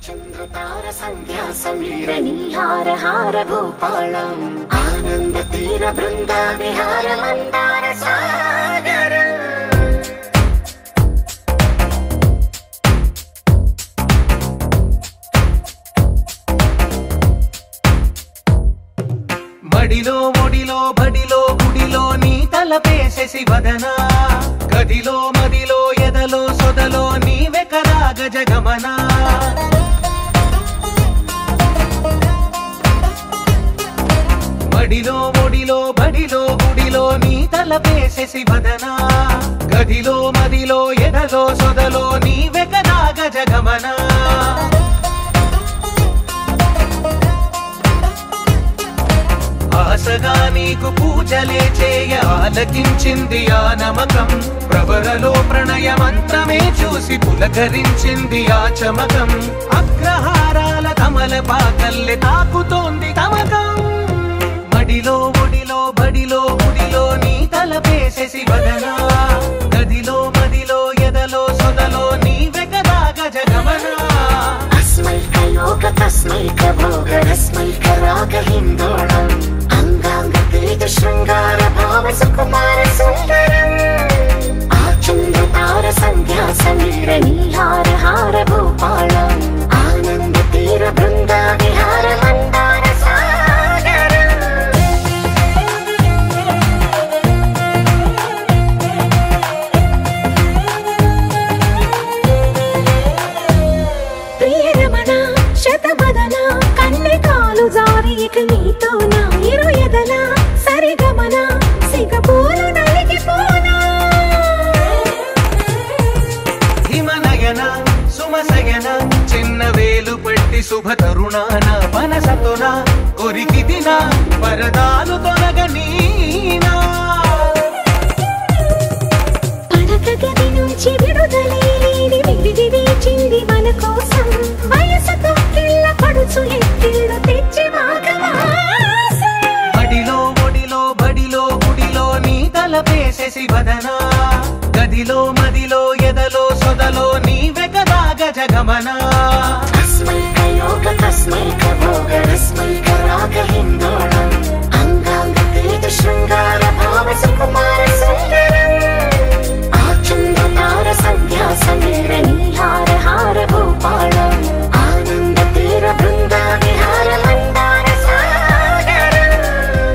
चंद्रतार संध्या समीर नीहार हार भूपालम आनंद तीर बृंदा विहार मंदार सागर మడిలో ఒడిలో బడిలో గుడిలో నీ తలపేసేసి వదనా గదిలో మదిలో ఎదలో సొదలో నీవే కదా గజగమనా మడిలో ఒడిలో బడిలో గుడిలో నీ తలపేసేసి వదనా గదిలో మదిలో ఎదలో సొదలో నీవే కదా గజగమనా ఆశగా నీకు పూజలే చేయ ఆలకించింది ఆ నమకం ప్రవరలో ప్రణయ మంత్రమే చూసి పులకరించింది ఆ చమకం అగ్రహారాల కమల పాకల్లె తాకుతోంది తమకం మడిలో ఒడిలో బడిలో గుడిలో నీ తలపేసేసి వదనా గదిలో మదిలో ఎదలో సొదలో నీవే కదా గజగమనా अस्मै कयोग तस्मै कभोग रस्मै कराग हिंदोळम अंगांग तेज श्रृंगार भाव सुकुमार सुंदरम आचंद्रतार संध्या समीर नीहार हार भूपालम आनंद तीर बृंदा विहार मंदार सागर ప్రియరమణ శతబదన కన్నెకాలు జారి ఇక నీతో నా ఇరు ఎదల సరిగమన సిగపూలు నలిగిపోనా హిమనయన సుమసయన చిన్న వేలు పట్టి శుభ తరుణాన మనసతోన కొరికి దిన పరదాలు తొలగనీనా పడక గది నుంచి విడుదలేని విడిది వేచింది మన కోసం వయసుతో కిళ్ళ పడుచు ఎత్తిళ్ళు తెచ్చి మాగవాసే మడిలో ఒడిలో బడిలో గుడిలో నీ తలపేసేసి వదనా గదిలో మదిలో ఎదలో సొదలో నీవే కదా గజగమనా अस्मै कयोग तस्मै कभोग रस्मै कराग हिंदोळम अंगांग तेज श्रृंगार